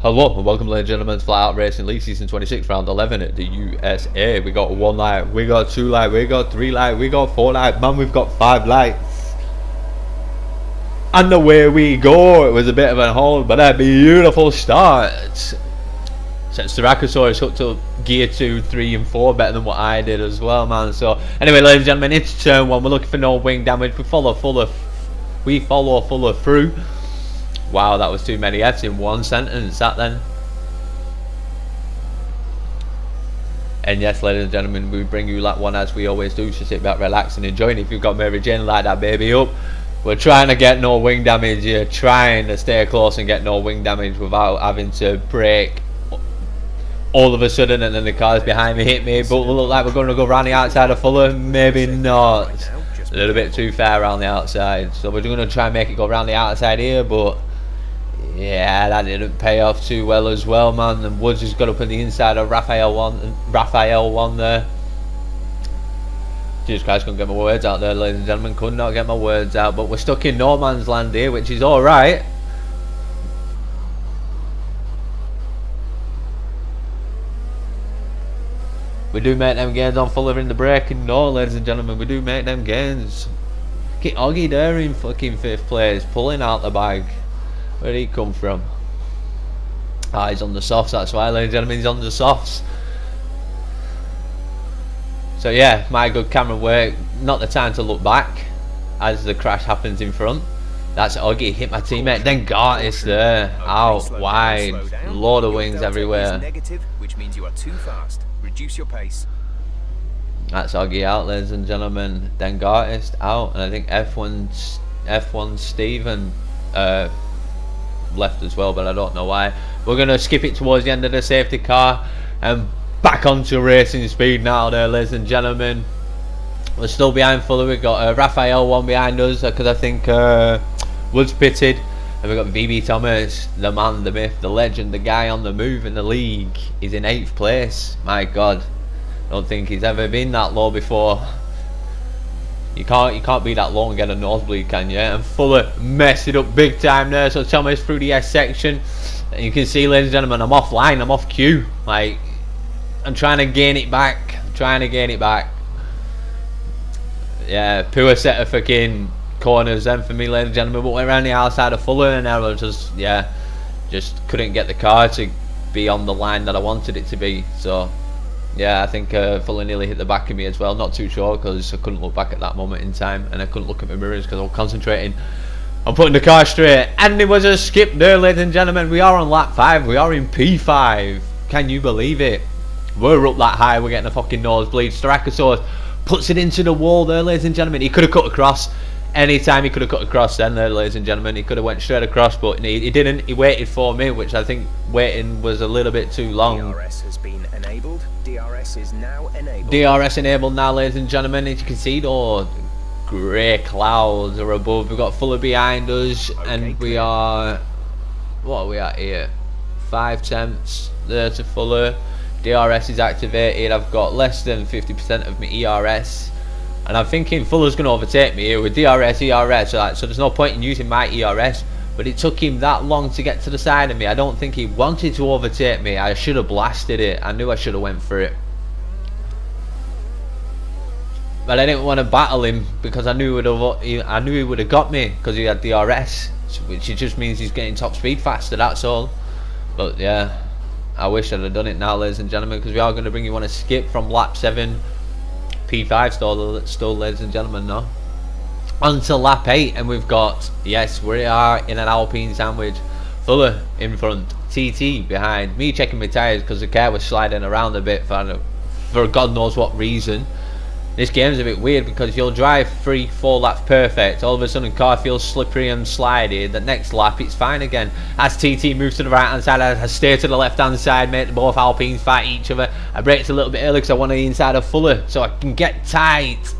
Hello and welcome, ladies and gentlemen, to FlatOutRacing League Season 26, Round 11 at the USA. We got 1 light, we got 2 light, we got 3 light, we got 4 light, man, we've got 5 lights. And away we go. It was a bit of a hold, but a beautiful start. Since Styracosaurus hooked up gear 2, 3 and 4 better than what I did as well, man. So anyway, ladies and gentlemen, it's turn 1. We're looking for no wing damage. We follow fuller through. Wow, that was too many F's in one sentence, that then. And yes, ladies and gentlemen, we bring you lap 1 as we always do, so sit back, relax and enjoy. And if you've got Mary Jane, light that baby up. We're trying to get no wing damage here, trying to stay close and get no wing damage without having to brake all of a sudden and then the cars behind me hit me. But we look like we're going to go around the outside of Fuller, maybe not. A little bit too far around the outside, so we're going to try and make it go around the outside here, but yeah, that didn't pay off too well as well, man. And Woods has got up on the inside of Raphael one there. Jesus Christ, couldn't get my words out there, ladies and gentlemen. Could not get my words out, but we're stuck in no man's land here, which is alright. We do make them gains on Fuller in the braking. No, ladies and gentlemen, we do make them gains. Get Oggy there in fucking 5th place, pulling out the bag. Where did he come from? Ah, he's on the softs, that's why, ladies and gentlemen, he's on the softs. So yeah, my good camera work. Not the time to look back as the crash happens in front. That's Oggy, hit my teammate, then Gartis there, out wide, load of wings everywhere. Which means you are too fast. Reduce your pace. That's Oggy out, ladies and gentlemen. Then Gartis out, and I think F1 Steven left as well, but I don't know why. We're gonna skip it towards the end of the safety car and back onto racing speed now there, ladies and gentlemen. We're still behind Fuller. We've got Raphael one behind us because I think Woods pitted, and we've got VB Thomas, the man, the myth, the legend, the guy on the move in the league. He's in 8th place. My god, I don't think he's ever been that low before. You can't be that low and get a nosebleed, can you? And Fuller messed it up big time there. So Thomas through the S section, and you can see, ladies and gentlemen, I'm offline, I'm off cue. Like, I'm trying to gain it back. Yeah, poor set of fucking corners then for me, ladies and gentlemen. But went around the outside of Fuller, and I was just couldn't get the car to be on the line that I wanted it to be. So yeah, I think Fuller nearly hit the back of me as well. Not too sure because I couldn't look back at that moment in time, and I couldn't look at my mirrors because I was concentrating on putting the car straight. And it was a skip there, ladies and gentlemen. We are on lap 5. We are in P5. Can you believe it? We're up that high. We're getting a fucking nosebleed. Styracosaurus puts it into the wall there, ladies and gentlemen. He could have cut across. Anytime he could have cut across then there, ladies and gentlemen. He could have went straight across, but he didn't. He waited for me, which I think waiting was a little bit too long. DRS has been enabled. DRS is now enabled. DRS enabled now, ladies and gentlemen. As you can see, oh, grey clouds are above. We've got Fuller behind us, okay, and we are, what are we at here? 5 tenths there to Fuller. DRS is activated. I've got less than 50% of my ERS, and I'm thinking Fuller's going to overtake me here with DRS, ERS, so there's no point in using my ERS. But it took him that long to get to the side of me. I don't think he wanted to overtake me. I should have blasted it. I knew I should have went for it, but I didn't want to battle him because I knew he would have got me because he had DRS, which just means he's getting top speed faster. That's all. But yeah, I wish I'd have done it now, ladies and gentlemen, because we are going to bring you on a skip from lap 7, P5 still, ladies and gentlemen, no. On to lap 8, and we've got, yes, we are in an Alpine sandwich. Fuller in front, TT behind, me checking my tyres because the car was sliding around a bit for God knows what reason. This game's a bit weird because you'll drive 3-4 laps perfect, all of a sudden car feels slippery and slidey. The next lap it's fine again. As TT moves to the right hand side, I stay to the left hand side, make both Alpines fight each other. I braked a little bit early because I want the inside of Fuller so I can get tight,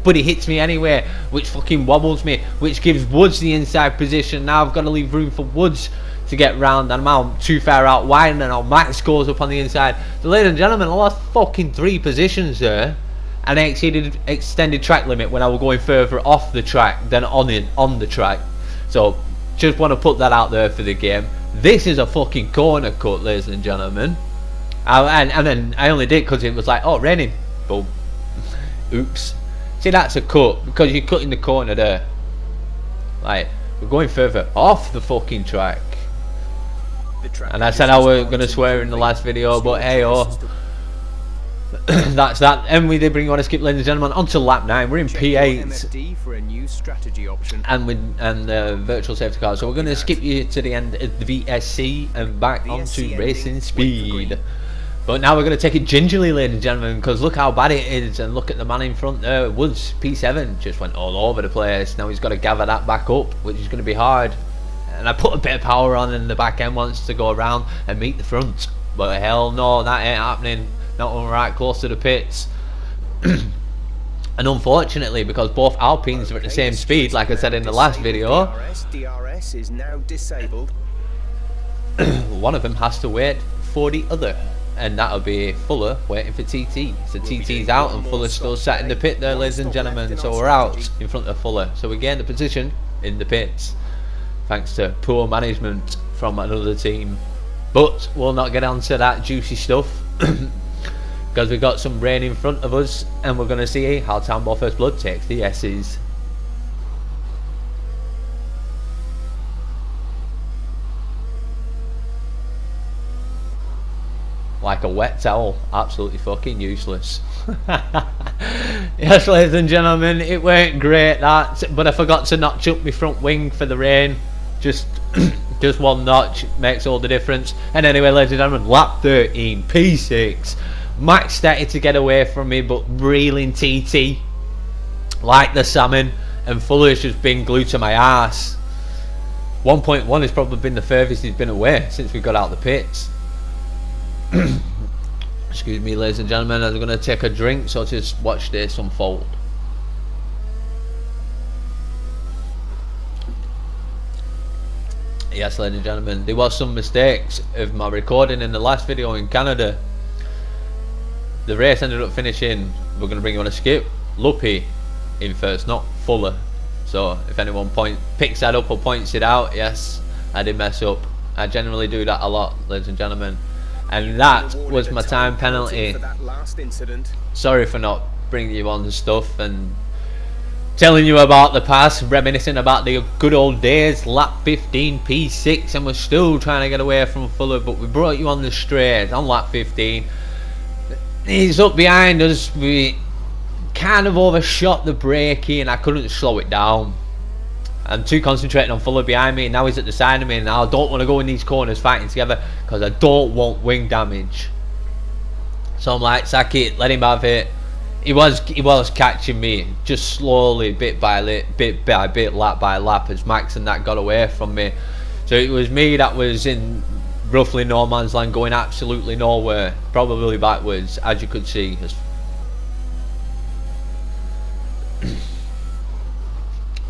but he hits me anyway, which fucking wobbles me, which gives Woods the inside position. Now I've got to leave room for Woods to get round, and I'm out too far out wide, and now Max scores up on the inside. So ladies and gentlemen, I lost fucking 3 positions there. And I exceeded extended track limit when I was going further off the track than on the track. So Just want to put that out there for the game. This is a fucking corner cut, ladies and gentlemen. And then I only did because it was like, oh, raining. Boom. Oops. See, that's a cut because you're cutting the corner there. Like, we're going further off the fucking track. And I said I was going to swear in the last video, but hey, oh. That's that. And we did bring you on a skip, ladies and gentlemen, onto lap 9. We're in P8 for a new strategy option. and virtual safety car. So we're going to skip you to the end of the VSC and back onto racing speed. But now we're going to take it gingerly, ladies and gentlemen, because look how bad it is, and look at the man in front there. Woods P7 just went all over the place. Now he's got to gather that back up, which is going to be hard. And I put a bit of power on, and the back end wants to go around and meet the front, but hell no, that ain't happening. Not when we're right close to the pits. And unfortunately, because both Alpines are at the same speed, like I said in the last video, DRS is now disabled. one of them has to wait for the other, and that'll be Fuller waiting for TT. So TT's out and Fuller's still sat in the pit there, ladies and gentlemen. So we're out in front of Fuller. So we gained the position in the pits, thanks to poor management from another team. But we'll not get onto that juicy stuff. Because we've got some rain in front of us, and we're going to see how Tambo First Blood takes the S's. Like a wet towel, absolutely fucking useless. Yes, ladies and gentlemen, it weren't great that, but I forgot to notch up my front wing for the rain. Just one notch makes all the difference. And anyway, ladies and gentlemen, lap 13, P6. Max started to get away from me, but reeling TT like the salmon, and Fuller's just been glued to my ass. 1.1 has probably been the furthest he's been away since we got out the pits. Excuse me, ladies and gentlemen, I'm going to take a drink, so just watch this unfold. Yes, ladies and gentlemen, there was some mistakes of my recording in the last video in Canada. The race ended up finishing, we're going to bring you on a skip, Luppy in first, not Fuller. So if anyone picks that up or points it out, yes, I did mess up. I generally do that a lot, ladies and gentlemen. And that was my time penalty. Sorry for not bringing you on stuff and telling you about the past, reminiscing about the good old days. Lap 15, P6, and we're still trying to get away from Fuller, but we brought you on the straight on lap 15. He's up behind us. We kind of overshot the braking and I couldn't slow it down. I'm too concentrated on Fuller behind me, and now he's at the side of me, and now I don't want to go in these corners fighting together because I don't want wing damage. So I'm like, sack it, let him have it. He was catching me just slowly, bit by bit, lap by lap, as Max and that got away from me. So it was me that was in roughly no man's land, going absolutely nowhere, probably backwards, as you could see.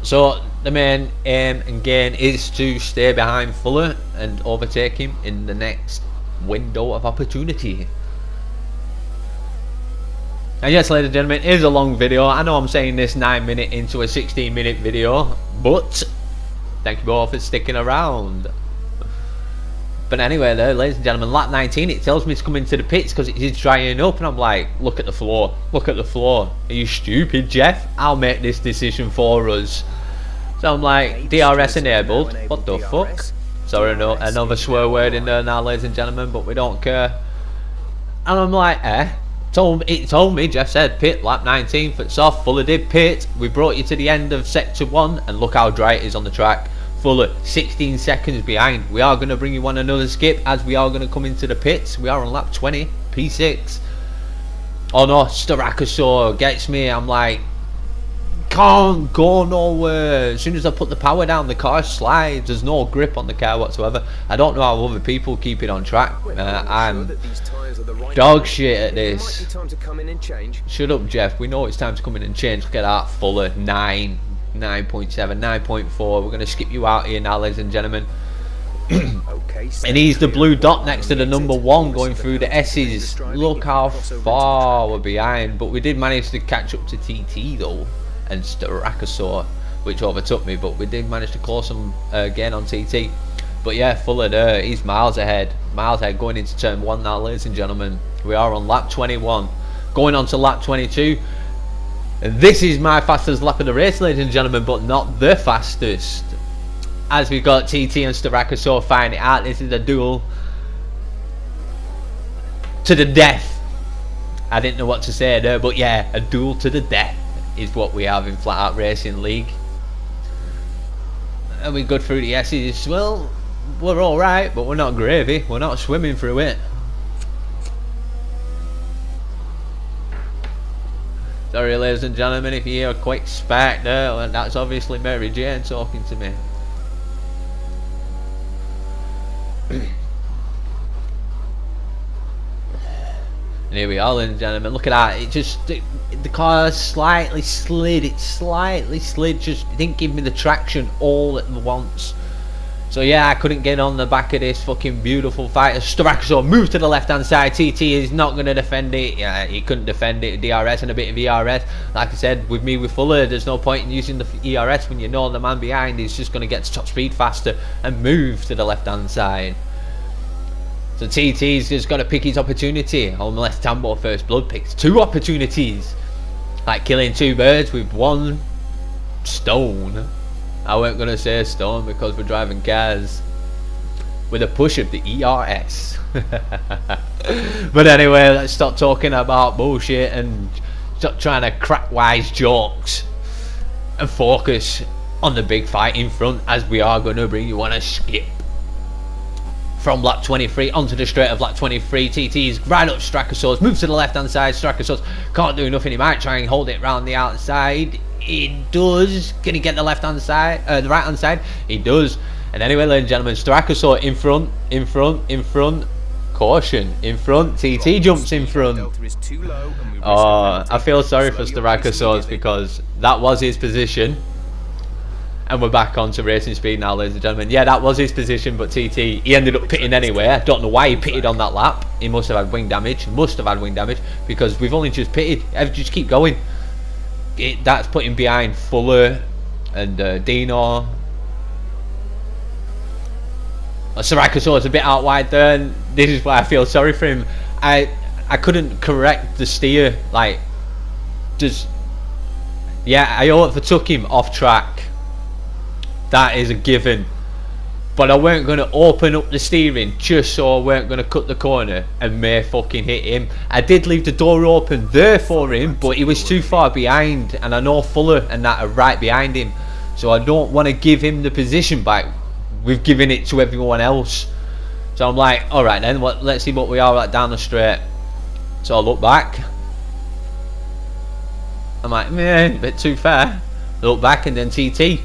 So the main aim and gain is to stay behind Fuller and overtake him in the next window of opportunity. And yes, ladies and gentlemen, it is a long video. I know I'm saying this 9 minutes into a 16-minute video, but thank you all for sticking around. But anyway, there, ladies and gentlemen, lap 19, it tells me to come into the pits because it is drying up, and I'm like, look at the floor, look at the floor. Are you stupid, Jeff? I'll make this decision for us. So I'm like, DRS enabled. What the fuck? Sorry, no, another swear word in there now, ladies and gentlemen, but we don't care. And I'm like, it told me, Jeff said, pit lap 19, foot's off. Fuller did pit. We brought you to the end of sector 1, and look how dry it is on the track. Fuller 16 seconds behind. We are going to bring you on another skip, as we are going to come into the pits. We are on lap 20, P6. Oh no, Starakasaur gets me. I'm like, can't go nowhere. As soon as I put the power down, the car slides. There's no grip on the car whatsoever. I don't know how other people keep it on track. I'm dog shit at this. Shut up, Jeff. We know it's time to come in and change. Look at that, Fuller 9.7, 9.4. We're going to skip you out here now, ladies and gentlemen. And he's the blue dot next to the number 1 going through the S's. Look how far we're behind, but we did manage to catch up to TT though, and Starakasaur. which overtook me, but we did manage to close them again on TT. But yeah, Fuller there, he's miles ahead going into turn 1 now, ladies and gentlemen. We are on lap 21, going on to lap 22. And this is my fastest lap of the race, ladies and gentlemen, but not the fastest. As we got TT and Starakasaur fighting it out, this is a duel to the death. I didn't know what to say there, but yeah, a duel to the death is what we have in Flat Out Racing League. And we go through the S's. Well, we're alright, but we're not gravy. We're not swimming through it. Sorry, ladies and gentlemen, if you hear a quick spark there, well, that's obviously Mary Jane talking to me. And here we are, ladies and gentlemen. Look at that. It just, the car slightly slid. It slightly slid. Just didn't give me the traction all at once. So yeah, I couldn't get on the back of this fucking beautiful fighter. Starakasaur moved to the left hand side. TT is not going to defend it. Yeah, he couldn't defend it. DRS and a bit of ERS. Like I said, with me with Fuller, there's no point in using the ERS when you know the man behind is just going to get to top speed faster and move to the left hand side. So TT's just got to pick his opportunity. Unless Tambo First Blood picks 2 opportunities. Like killing 2 birds with 1 stone. I weren't going to say stone because we're driving cars with a push of the ERS. But anyway, let's stop talking about bullshit and stop trying to crack wise jokes and focus on the big fight in front, as we are going to bring you on a skip. From lap 23 onto the straight of lap 23, TT's right up Starakasaur's, moves to the left hand side. Starakasaur's can't do nothing. He might try and hold it round the outside. He does. Can he get the left hand side, the right hand side? He does. And anyway, ladies and gentlemen, Starakasaur in front, in front, in front. Caution, in front. TT jumps in front. Oh, I feel sorry for Starakasaur because that was his position. And we're back onto racing speed now, ladies and gentlemen. Yeah, that was his position, but TT, he ended up pitting anyway. I don't know why he pitted on that lap. He must have had wing damage. Must have had wing damage because we've only just pitted. Just keep going. That's putting behind Fuller and Dino. Starakasaur's a bit out wide there, and this is why I feel sorry for him. I couldn't correct the steer. Like, just, yeah, I overtook him off track. That is a given. But I weren't going to open up the steering just so I weren't going to cut the corner and may fucking hit him. I did leave the door open there for him, but he was too far behind, and I know Fuller and that are right behind him. So I don't want to give him the position back. We've given it to everyone else. So I'm like, alright then, let's see what we are at down the straight. So I look back. I'm like, man, a bit too far. I look back, and then TT.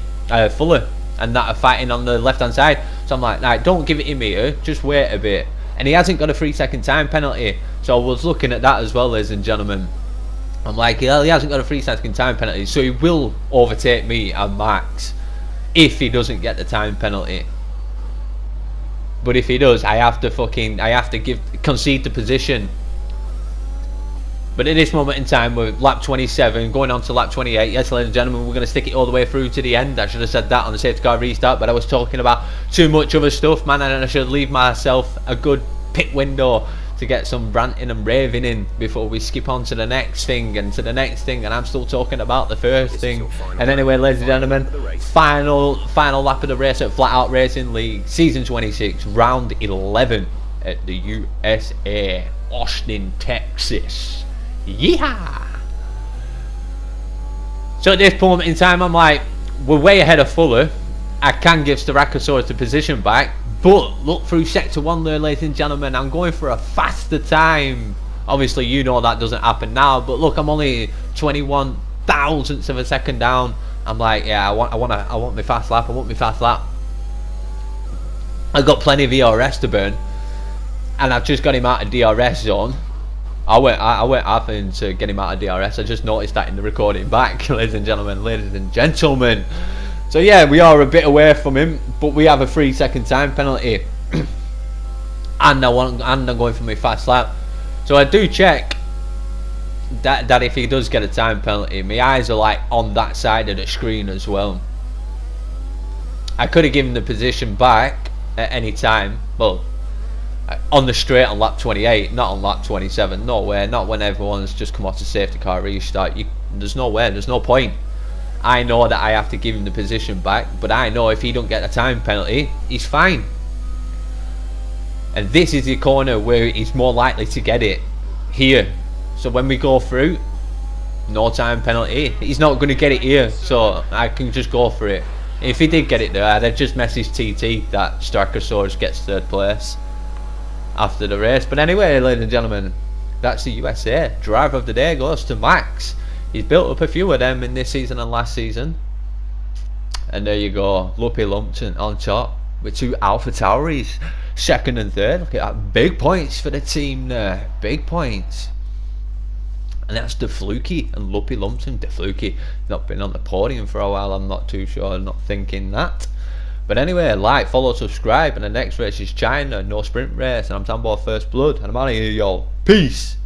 Fuller and that are fighting on the left hand side. So I'm like, right, don't give it to me here, just wait a bit. And he hasn't got a 3-second time penalty. So I was looking at that as well, ladies and gentlemen. I'm like, yeah, he hasn't got a 3-second time penalty, so he will overtake me and Max if he doesn't get the time penalty. But if he does, I have to concede the position. But at this moment in time, we're lap 27, going on to lap 28. Yes, ladies and gentlemen, we're going to stick it all the way through to the end. I should have said that on the safety car restart, but I was talking about too much other stuff, man, and I should leave myself a good pit window to get some ranting and raving in before we skip on to the next thing and to the next thing, and I'm still talking about the first thing. And anyway, ladies and gentlemen, final lap of the race at Flat Out Racing League, season 26, round 11 at the USA, Austin, Texas. Yeah. So at this moment in time, I'm like, we're way ahead of Fuller. I can give Starakasaur the position back, but look through sector 1 there, ladies and gentlemen, I'm going for a faster time. Obviously, you know that doesn't happen now, but look, I'm only 21 thousandths of a second down. I'm like, yeah, I want my fast lap. I want my fast lap. I've got plenty of ERS to burn, and I've just got him out of DRS zone. I went having to get him out of DRS. I just noticed that in the recording back, ladies and gentlemen. So yeah, we are a bit away from him, but we have a 3-second time penalty, and I'm going for my fast lap. So I do check that if he does get a time penalty, my eyes are like on that side of the screen as well. I could have given the position back at any time. Well, on the straight on lap 28, not on lap 27. No way. Not when everyone's just come off the safety car restart. There's no way. There's no point. I know that I have to give him the position back, but I know if he don't get a time penalty, he's fine. And this is the corner where he's more likely to get it. Here. So when we go through, no time penalty. He's not going to get it here, so I can just go for it. If he did get it there, I'd have just messaged TT that Starkosaurus gets third place after the race. But anyway, ladies and gentlemen, that's the USA. Driver of the day goes to Max. He's built up a few of them in this season and last season. And there you go, Lumpy Lumpton on top with 2 Alpha Tauris, second and third. Look at that, big points for the team there, big points. And that's De Fluky and Lumpy Lumpton. De Fluky not been on the podium for a while, I'm not too sure, I'm not thinking that. But anyway, like, follow, subscribe, and the next race is China, no sprint race, and I'm Tambo First Blood, and I'm out of here, y'all. Peace!